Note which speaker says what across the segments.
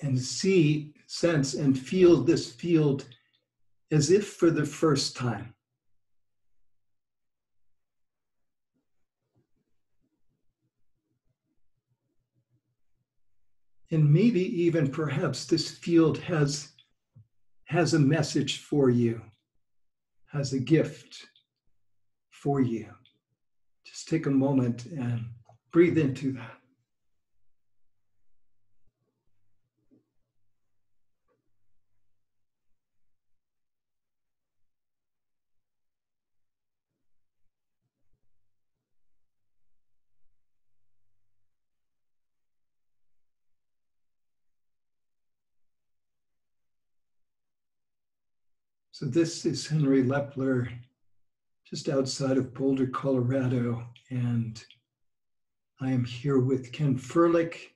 Speaker 1: and see, sense, and feel this field as if for the first time. And maybe even perhaps this field has a message for you, has a gift for you. Just take a moment and breathe into that. So this is Henry Lepler, just outside of Boulder, Colorado, and I am here with Ken Furlick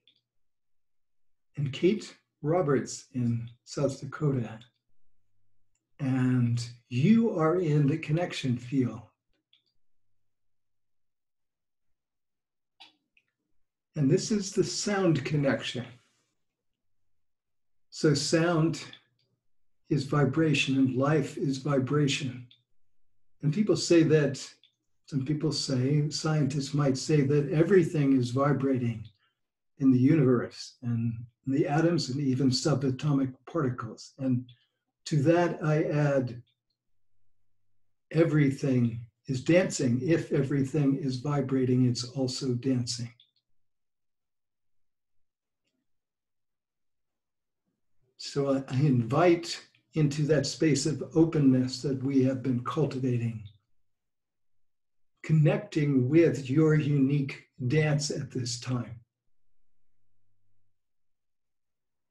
Speaker 1: and Kate Roberts in South Dakota. And you are in the connection field. And this is the sound connection. So sound is vibration and life is vibration. And people say that, some people say, scientists might say that everything is vibrating in the universe and the atoms and even subatomic particles. And to that I add, everything is dancing. If everything is vibrating, it's also dancing. So I invite into that space of openness that we have been cultivating, connecting with your unique dance at this time,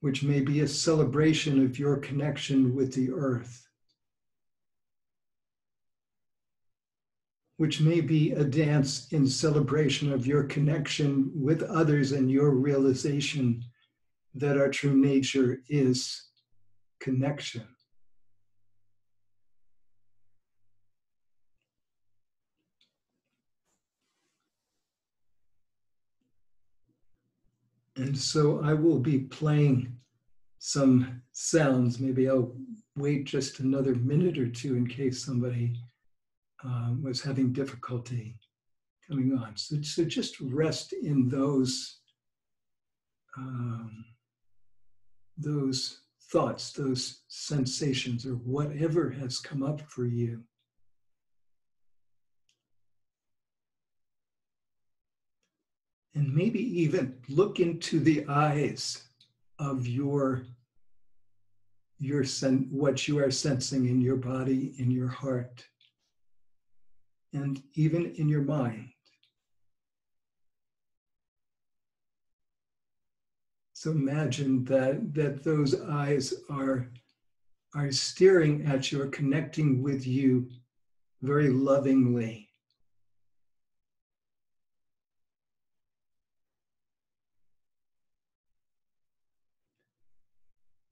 Speaker 1: which may be a celebration of your connection with the earth, which may be a dance in celebration of your connection with others and your realization that our true nature is connection. And so I will be playing some sounds. Maybe I'll wait just another minute or two in case somebody was having difficulty coming on. So just rest in those thoughts, those sensations, or whatever has come up for you. And maybe even look into the eyes of what you are sensing in your body, in your heart, and even in your mind. So imagine that those eyes are staring at you, or connecting with you very lovingly.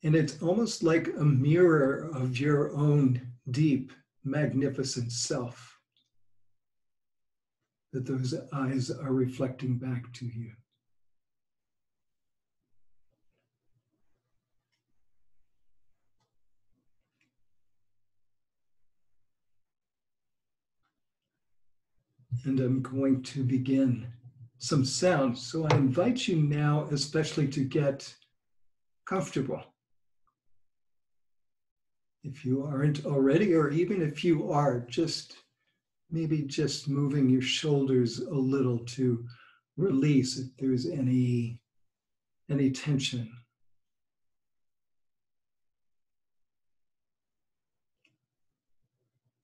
Speaker 1: And it's almost like a mirror of your own deep, magnificent self that those eyes are reflecting back to you. And I'm going to begin some sounds. So I invite you now, especially to get comfortable. If you aren't already, or even if you are, maybe just moving your shoulders a little to release if there's any tension.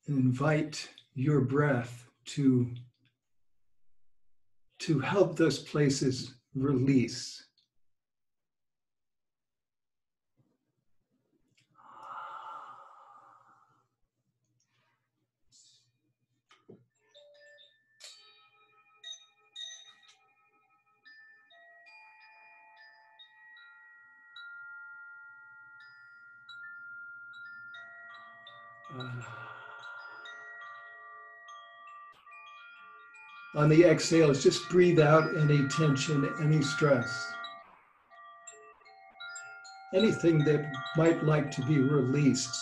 Speaker 1: And invite your breath to help those places release. On the exhales, just breathe out any tension, any stress. anything that might like to be released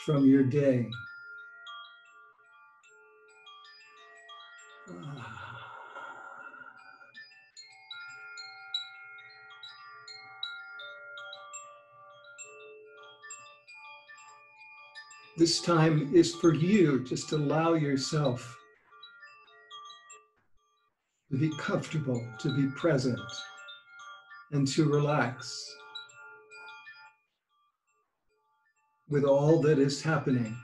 Speaker 1: from your day. This time is for you. Just allow yourself to be comfortable, to be present, and to relax with all that is happening.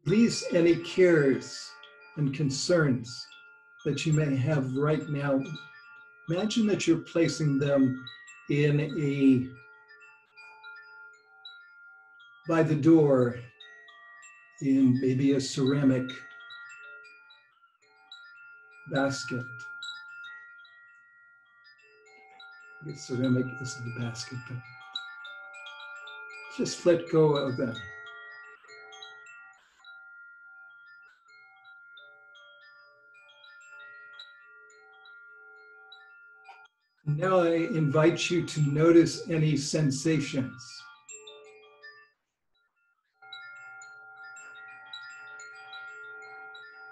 Speaker 1: Release any cares and concerns that you may have right now. Imagine that you're placing them by the door, in maybe a ceramic basket. I guess ceramic isn't a basket, but just let go of them. Now I invite you to notice any sensations.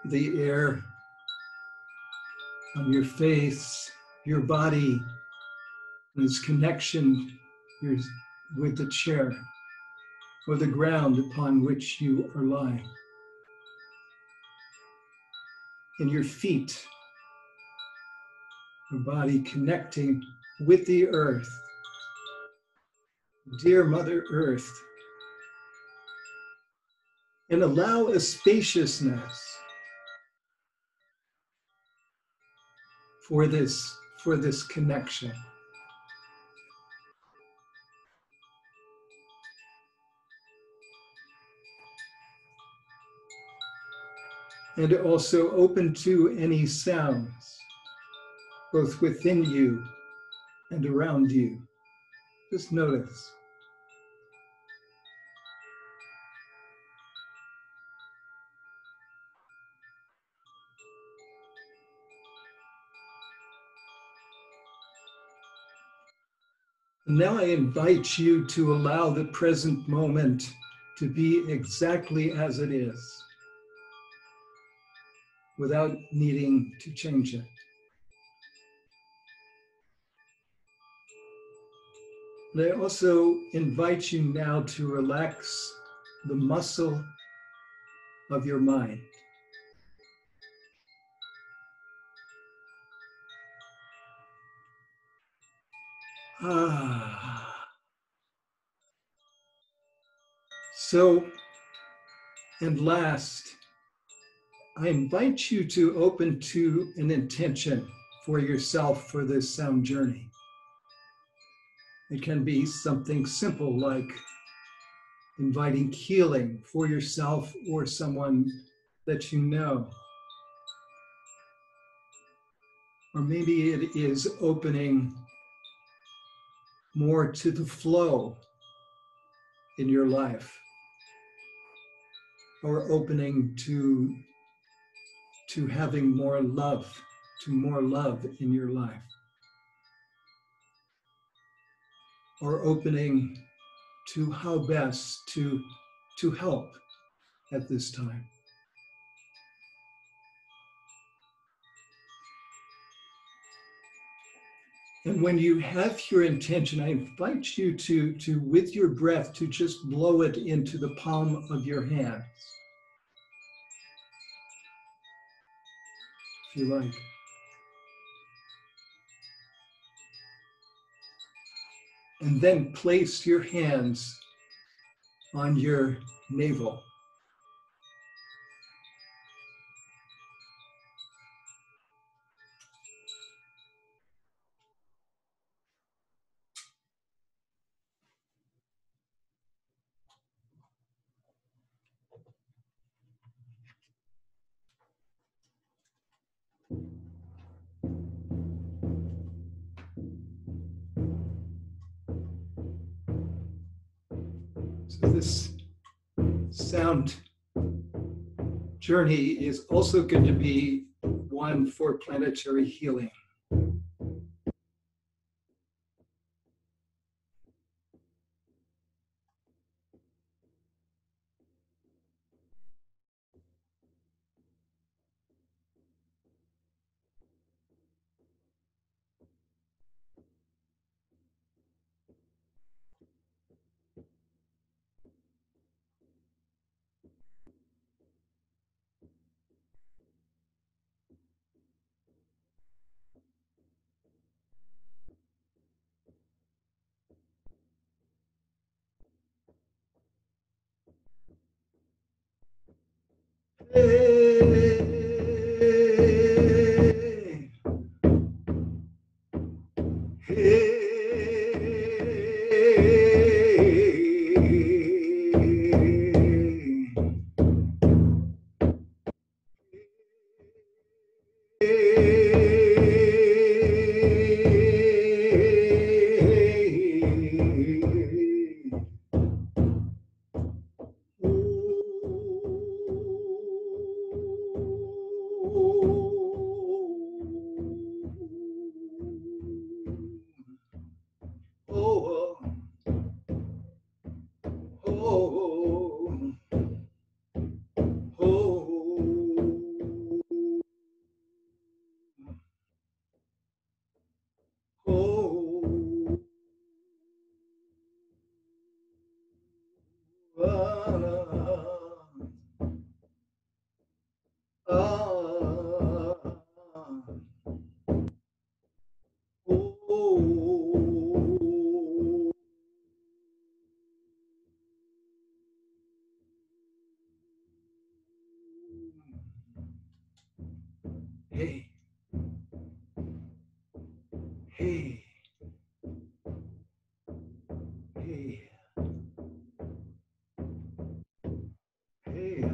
Speaker 1: The air on your face, your body, and its connection with the chair or the ground upon which you are lying. And your feet, your body connecting with the earth. Dear Mother Earth, and allow a spaciousness for this connection. And also open to any sounds, both within you and around you. Just notice. Now I invite you to allow the present moment to be exactly as it is, without needing to change it. And I also invite you now to relax the muscle of your mind. So, and last, I invite you to open to an intention for yourself for this sound journey. It can be something simple like inviting healing for yourself or someone that you know. Or maybe it is opening more to the flow in your life, or opening to having more love in your life, or opening to how best to help at this time. And when you have your intention, I invite you to with your breath, to just blow it into the palm of your hands, if you like. And then place your hands on your navel. So this sound journey is also going to be one for planetary healing. Hey, oh, oh, oh, hey, hey, hey, hey,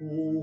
Speaker 1: Yeah.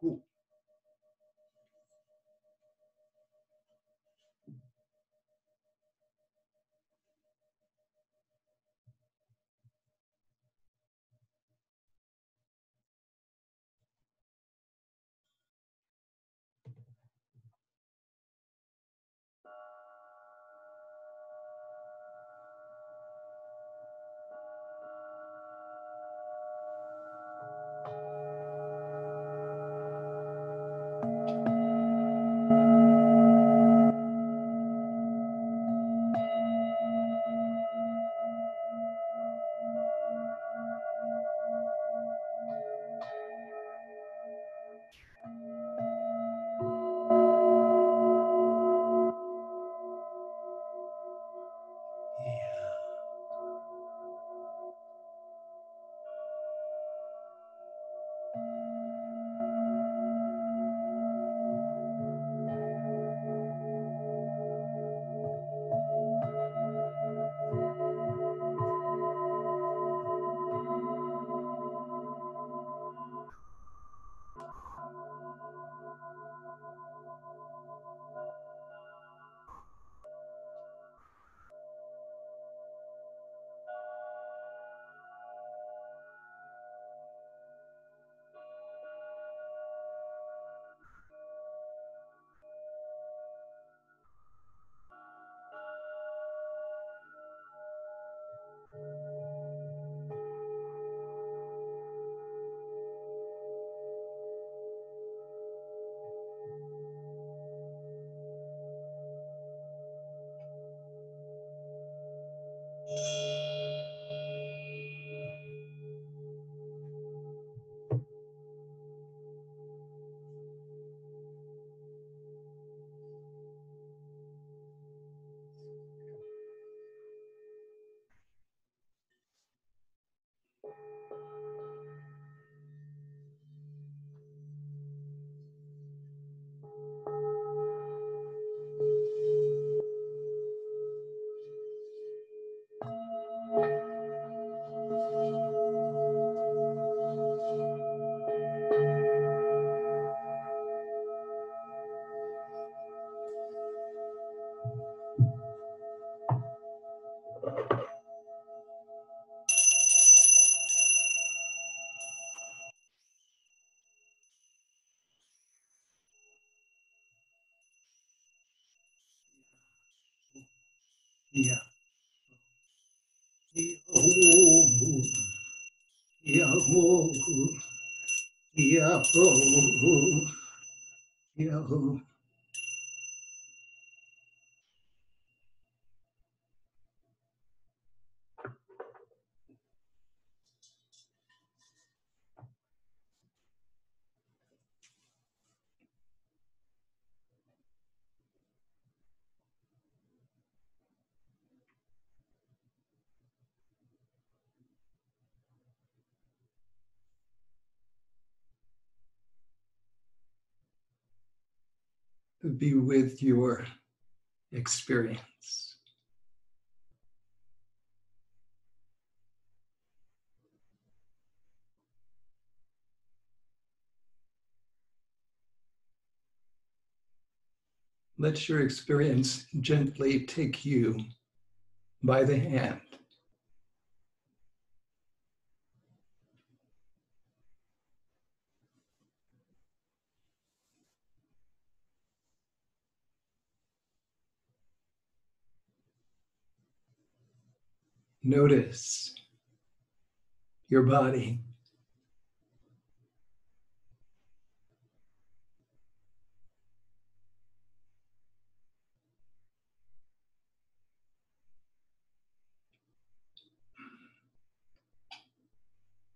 Speaker 1: Cool. Yeah. Yeah. Yeah. Yeah. Be with your experience. Let your experience gently take you by the hand. Notice your body.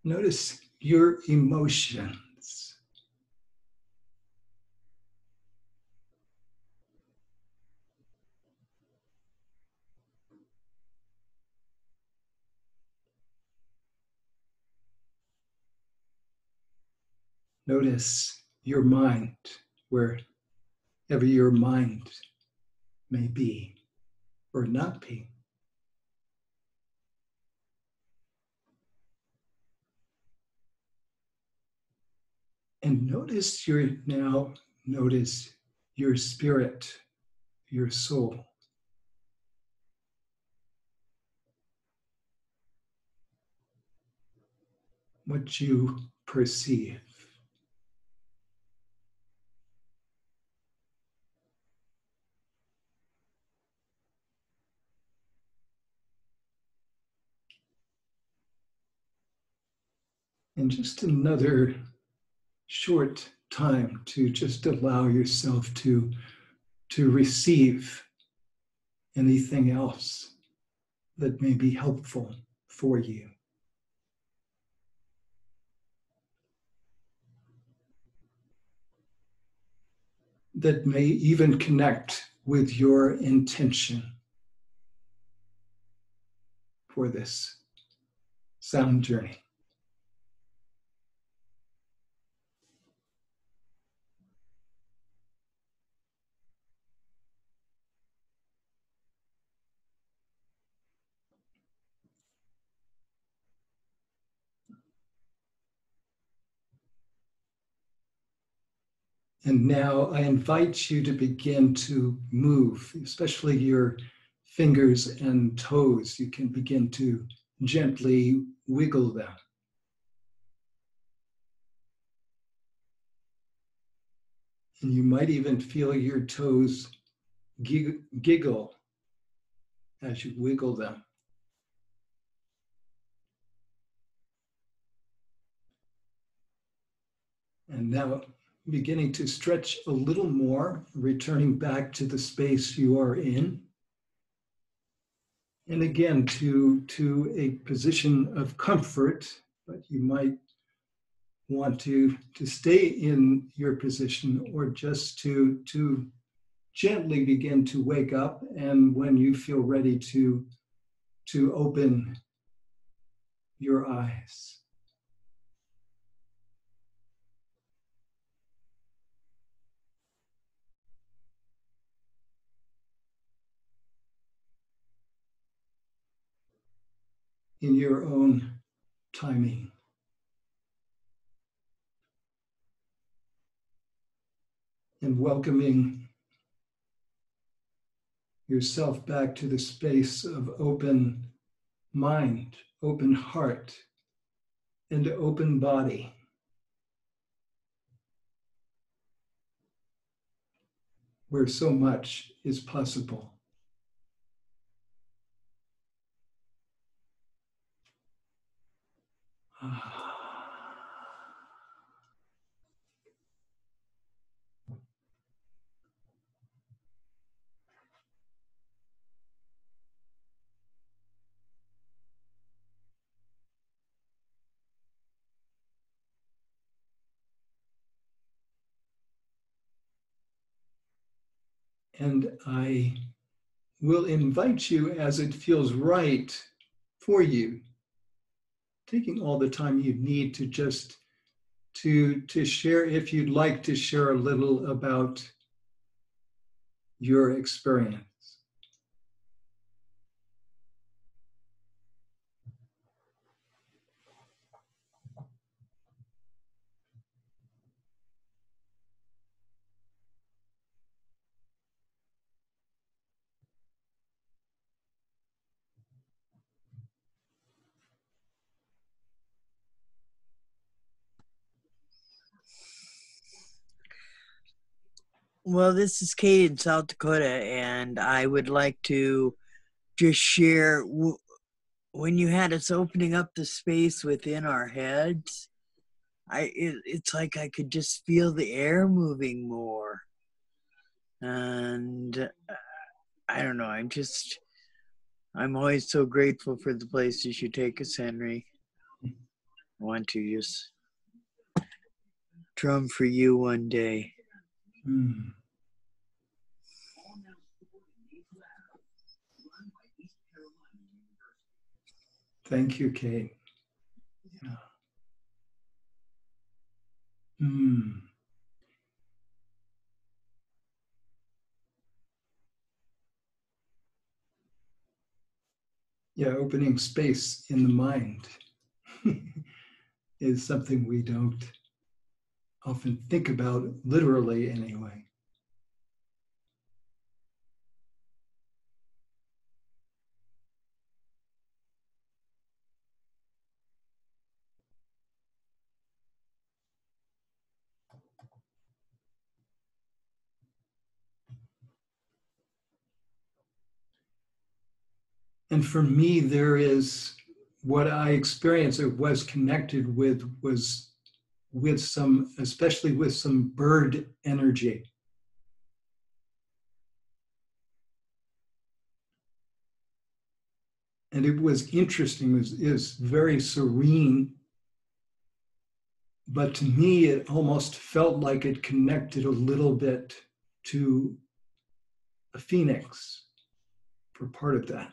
Speaker 1: Notice your emotions. Notice your mind, wherever your mind may be or not be. And notice your spirit, your soul. What you perceive. And just another short time to just allow yourself to receive anything else that may be helpful for you. That may even connect with your intention for this sound journey. And now I invite you to begin to move, especially your fingers and toes. You can begin to gently wiggle them. And you might even feel your toes giggle as you wiggle them. And now beginning to stretch a little more, returning back to the space you are in. And again, to a position of comfort, but you might want to stay in your position or just to gently begin to wake up. And when you feel ready to open your eyes. In your own timing. And welcoming yourself back to the space of open mind, open heart, and open body. Where so much is possible. And I will invite you, as it feels right for you, taking all the time you need to just to share, if you'd like to share a little about your experience.
Speaker 2: Well, this is Kate in South Dakota, and I would like to just share when you had us opening up the space within our heads, it's like I could just feel the air moving more. And I don't know, I'm always so grateful for the places you take us, Henry. I want to just drum for you one day.
Speaker 1: Thank you, Kate. Yeah, opening space in the mind is something we don't often think about literally anyway. And for me, there is what I experienced or was connected with was with some, especially with some bird energy. And it was interesting, is very serene. But to me, it almost felt like it connected a little bit to a phoenix for part of that.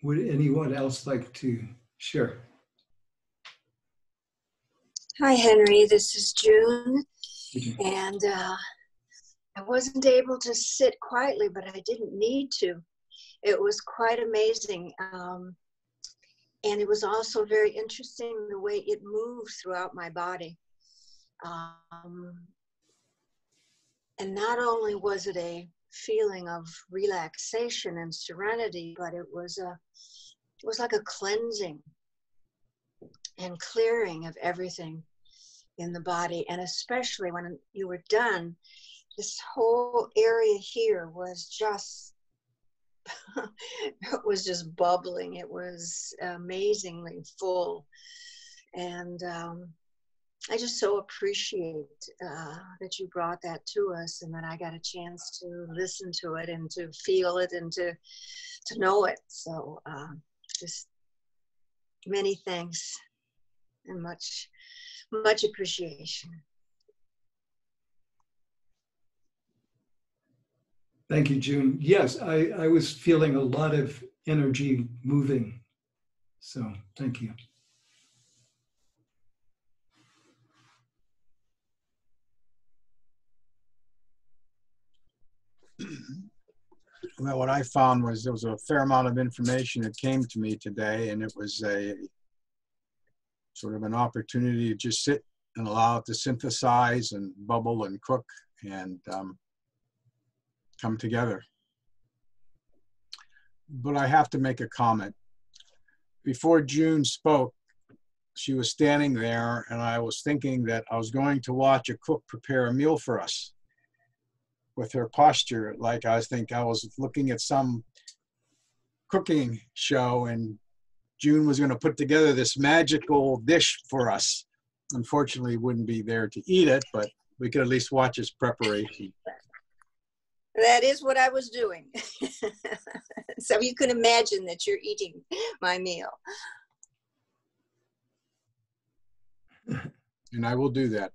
Speaker 1: Would anyone else like to share?
Speaker 3: Hi, Henry. This is June. And I wasn't able to sit quietly, but I didn't need to. It was quite amazing. And it was also very interesting the way it moved throughout my body. And not only was it a feeling of relaxation and serenity, but it was like a cleansing and clearing of everything in the body. And especially when you were done, this whole area here was just it was just bubbling. It was amazingly full. And I just so appreciate that you brought that to us, and that I got a chance to listen to it and to feel it and to know it. So just many thanks and much appreciation.
Speaker 1: Thank you, June. Yes, I was feeling a lot of energy moving. So thank you.
Speaker 4: Well, what I found was there was a fair amount of information that came to me today, and it was a sort of an opportunity to just sit and allow it to synthesize and bubble and cook and come together. But I have to make a comment. Before June spoke, she was standing there, and I was thinking that I was going to watch a cook prepare a meal for us. With her posture, like I was looking at some cooking show, and June was going to put together this magical dish for us. Unfortunately, wouldn't be there to eat it, but we could at least watch its preparation.
Speaker 3: That is what I was doing. So you can imagine that you're eating my meal.
Speaker 4: And I will do that.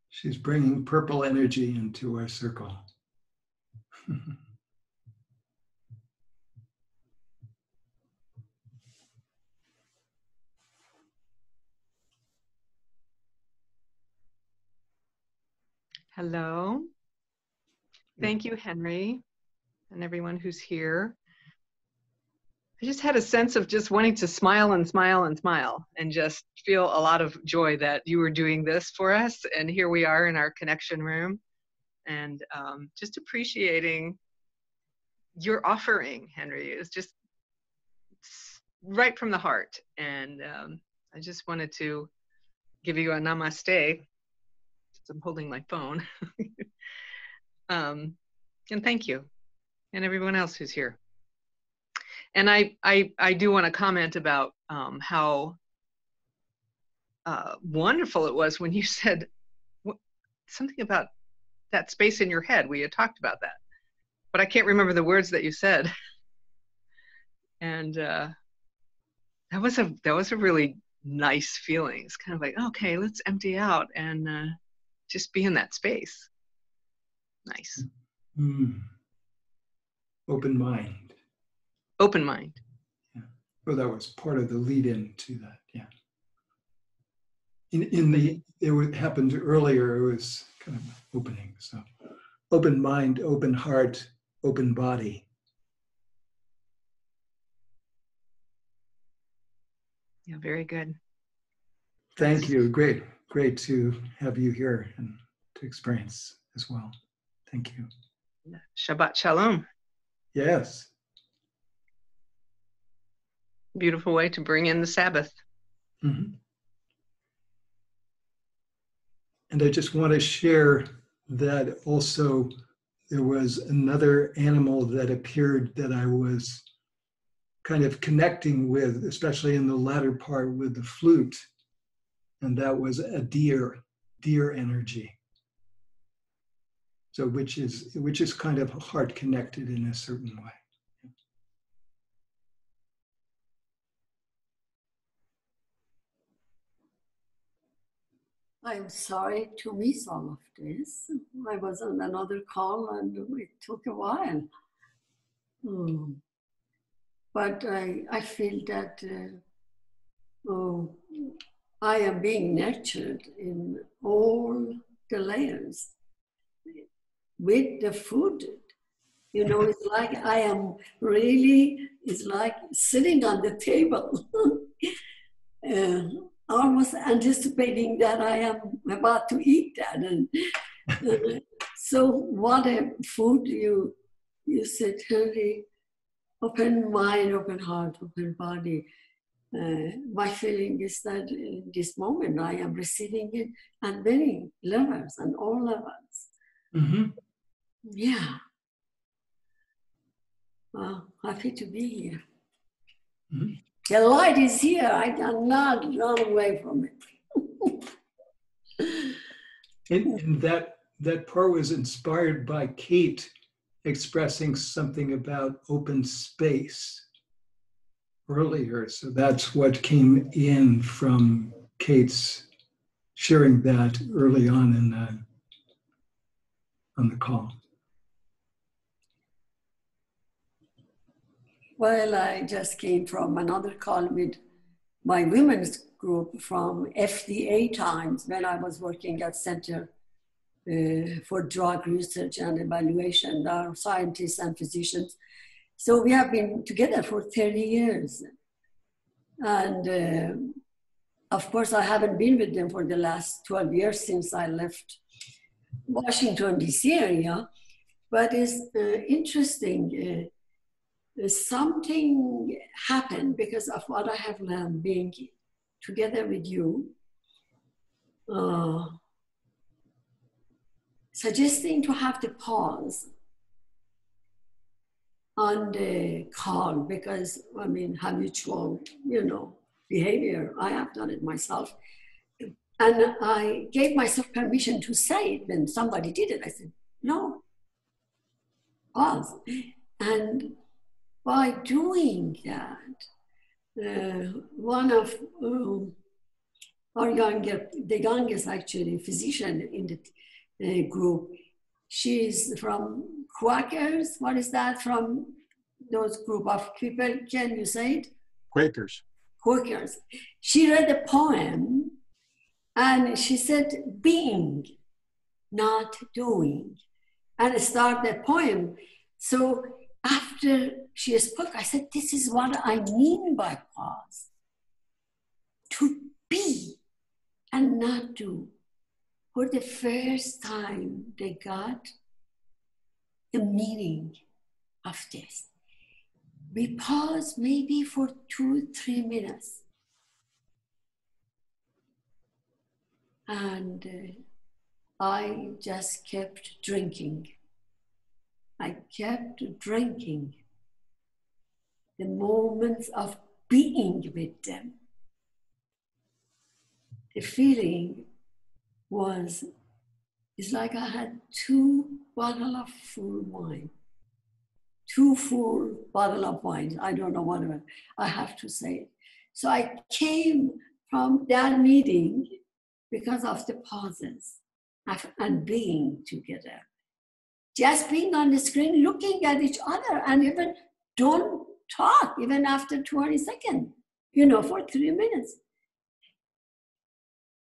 Speaker 1: She's bringing purple energy into our circle.
Speaker 5: Hello. Thank you, Henry, and everyone who's here. I just had a sense of just wanting to smile and smile and smile and just feel a lot of joy that you were doing this for us. And here we are in our connection room, and just appreciating your offering, Henry. It's just right from the heart. And I just wanted to give you a namaste. I'm holding my phone. And thank you, and everyone else who's here. And I do want to comment about how wonderful it was when you said something about that space in your head. We had talked about that, but I can't remember the words that you said. And that was a really nice feeling. It's kind of like, okay, let's empty out and just be in that space. Nice.
Speaker 1: Open mind.
Speaker 5: Open mind.
Speaker 1: Yeah. Well, that was part of the lead in to that. Yeah. It happened earlier. It was kind of opening. So open mind, open heart, open body.
Speaker 5: Yeah, very good.
Speaker 1: Thank you. Great to have you here and to experience as well. Thank you.
Speaker 5: Shabbat Shalom.
Speaker 1: Yes.
Speaker 5: Beautiful way to bring in the Sabbath.
Speaker 1: Mm-hmm. And I just want to share that also there was another animal that appeared that I was kind of connecting with, especially in the latter part with the flute. And that was a deer energy. So which is kind of heart connected in a certain way.
Speaker 6: I'm sorry to miss all of this. I was on another call and it took a while. But I feel that I am being nurtured in all the layers with the food. You know, it's like I am really, it's like sitting on the table, almost anticipating that I am about to eat that. And so what a food you said, Henry, open mind, open heart, open body. My feeling is that in this moment I am receiving it at many levels and all levels.
Speaker 1: Mm-hmm.
Speaker 6: Yeah. Well, happy to be here. Mm-hmm. The light is here. I cannot run away from it.
Speaker 1: And that part was inspired by Kate expressing something about open space earlier. So that's what came in from Kate's sharing that early on the call.
Speaker 6: Well, I just came from another call with my women's group from FDA times when I was working at Center for Drug Research and Evaluation, our scientists and physicians. So we have been together for 30 years. And of course, I haven't been with them for the last 12 years since I left Washington, D.C. area. But it's interesting. Something happened because of what I have learned being together with you, suggesting to have the pause on the call because, I mean, habitual, behavior. I have done it myself. And I gave myself permission to say it when somebody did it. I said, no, pause. And by doing that, one of our the youngest actually physician in the group, she's from Quakers. What is that from those group of people? Can you say it?
Speaker 4: Quakers.
Speaker 6: Quakers. She read a poem and she said, being, not doing, and start the poem. So after she spoke, I said, this is what I mean by pause. To be and not do. For the first time, they got the meaning of this. We pause maybe for 2-3 minutes. And I just kept drinking. I kept drinking the moments of being with them. The feeling it's like I had 2 bottles of full wine. 2 full bottles of wine. I don't know what I have to say. So I came from that meeting because of the pauses and being together. Just being on the screen, looking at each other, and even don't talk, even after 20 seconds, for 3 minutes.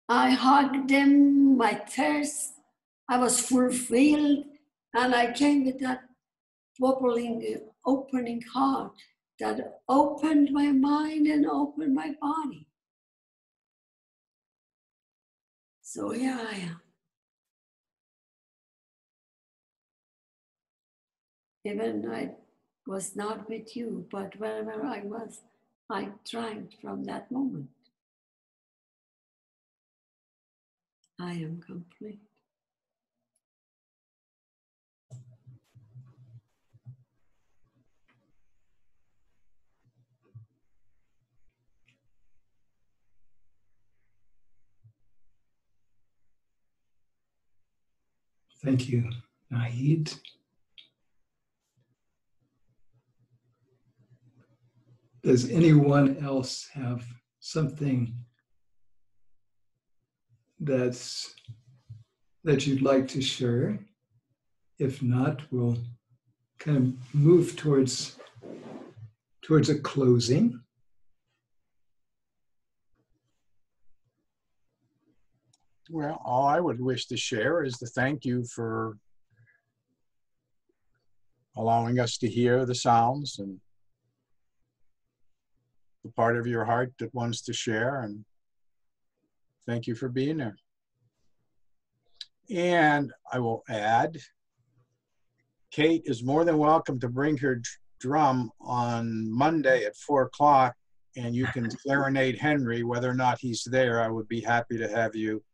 Speaker 6: I hugged him, my thirst, I was fulfilled, and I came with that bubbling, opening heart that opened my mind and opened my body. So here I am. Even I was not with you, but wherever I was, I drank from that moment. I am complete.
Speaker 1: Thank you, Nahid. Does anyone else have something that you'd like to share? If not, we'll kind of move towards a closing.
Speaker 4: Well, all I would wish to share is to thank you for allowing us to hear the sounds and the part of your heart that wants to share. And thank you for being there. And I will add, Kate is more than welcome to bring her drum on Monday at 4 o'clock, and you can serenade Henry whether or not he's there. I would be happy to have you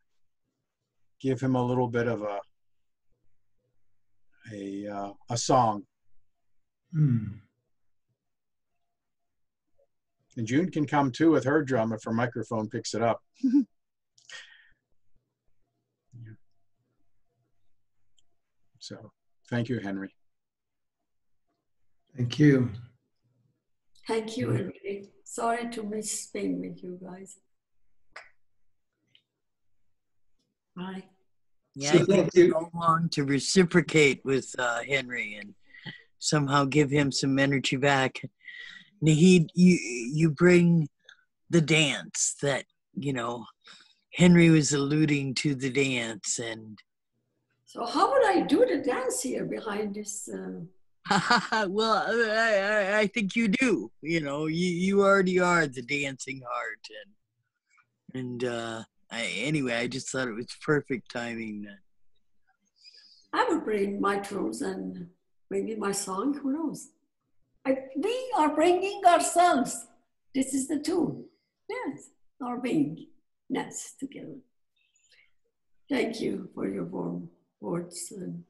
Speaker 4: give him a little bit of a song. And June can come too with her drum if her microphone picks it up. Yeah. So thank you, Henry.
Speaker 1: Thank you.
Speaker 6: Thank you, Henry. Sorry to miss being with you guys. Bye.
Speaker 2: Yeah,
Speaker 1: So
Speaker 2: it
Speaker 1: thank
Speaker 2: takes
Speaker 1: you.
Speaker 2: so long to reciprocate with Henry and somehow give him some energy back. Nahid, you bring the dance that, Henry was alluding to the dance. And
Speaker 6: So how would I do the dance here behind this?
Speaker 2: well, I think you do. You already are the dancing heart. Anyway, I just thought it was perfect timing.
Speaker 6: I would bring my tools and maybe my song, who knows? We are bringing ourselves. This is the tune. Yes, our beingness together. Thank you for your warm words and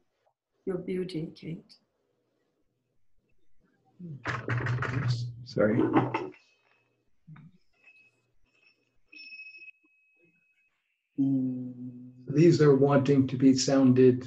Speaker 6: your beauty, Kate.
Speaker 1: Sorry. These are wanting to be sounded.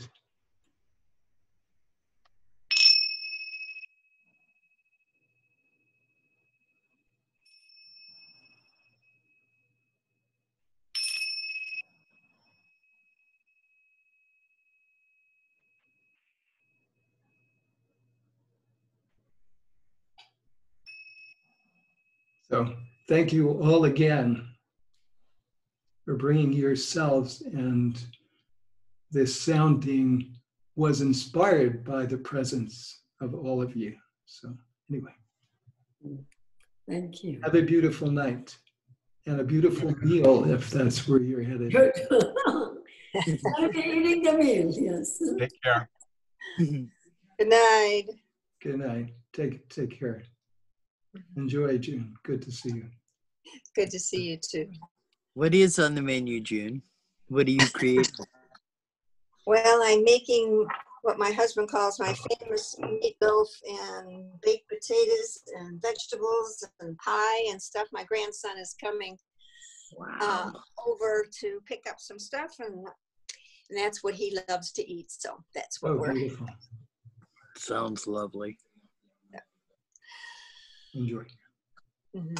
Speaker 1: So thank you all again for bringing yourselves, and this sounding was inspired by the presence of all of you. So anyway,
Speaker 6: Thank you.
Speaker 1: have a beautiful night and a beautiful meal if that's where you're headed.
Speaker 6: Good. I'll be eating the meal, yes.
Speaker 4: Take care.
Speaker 3: Good night.
Speaker 1: Good night. Take care. Enjoy, June. Good to see you.
Speaker 3: Good to see you too.
Speaker 2: What is on the menu, June? What do you create?
Speaker 3: Well, I'm making what my husband calls my famous meatloaf and baked potatoes and vegetables and pie and stuff. My grandson is coming over to pick up some stuff, and that's what he loves to eat. So that's what we're.
Speaker 1: Beautiful.
Speaker 2: Sounds lovely.
Speaker 1: Enjoy.
Speaker 3: Mm-hmm.